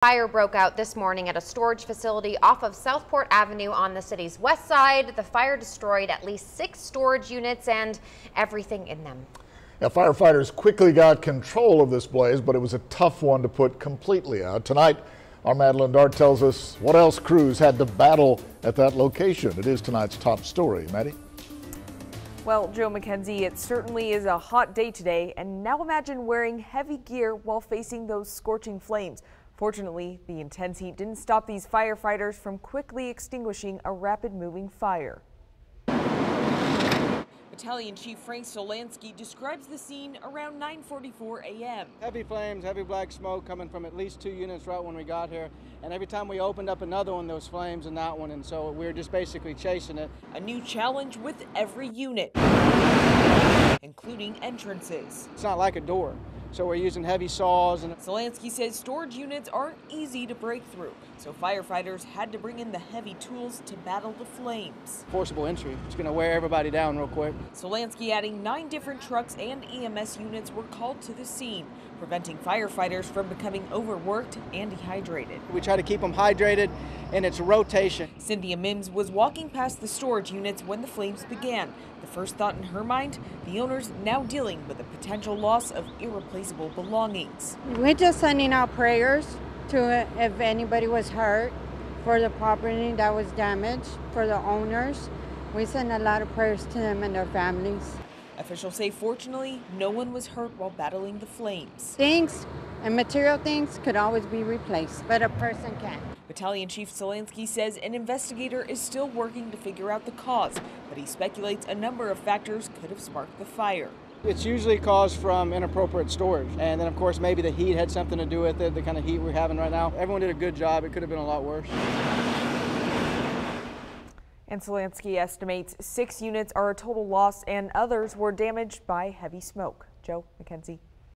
Fire broke out this morning at a storage facility off of Southport Avenue on the city's west side. The fire destroyed at least 6 storage units and everything in them. Now, firefighters quickly got control of this blaze, but it was a tough one to put completely out. Tonight, our Madeline Dart tells us what else crews had to battle at that location. It is tonight's top story. Maddie? Well, Joe McKenzie, it certainly is a hot day today, and now imagine wearing heavy gear while facing those scorching flames. Fortunately, the intense heat didn't stop these firefighters from quickly extinguishing a rapid-moving fire. Battalion Chief Frank Solansky describes the scene around 9:44 a.m. Heavy flames, heavy black smoke coming from at least 2 units right when we got here. And every time we opened up another one, there was flames in that one. And so we were just basically chasing it. A new challenge with every unit, including entrances. It's not like a door. So we're using heavy saws. And Solansky says storage units aren't easy to break through, so firefighters had to bring in the heavy tools to battle the flames. Forcible entry. It's going to wear everybody down real quick. Solansky adding 9 different trucks and EMS units were called to the scene, preventing firefighters from becoming overworked and dehydrated. We try to keep them hydrated, and it's rotation. Cynthia Mims was walking past the storage units when the flames began. The first thought in her mind, the owners now dealing with the potential loss of irreplaceable belongings. We're just sending out prayers to if anybody was hurt, for the property that was damaged, for the owners. We send a lot of prayers to them and their families. Officials say fortunately, no one was hurt while battling the flames. Things and material things could always be replaced, but a person can't. Battalion Chief Solansky says an investigator is still working to figure out the cause, but he speculates a number of factors could have sparked the fire. It's usually caused from inappropriate storage. And then, of course, maybe the heat had something to do with it, the kind of heat we're having right now. Everyone did a good job. It could have been a lot worse. And Solansky estimates 6 units are a total loss and others were damaged by heavy smoke. Joe McKenzie.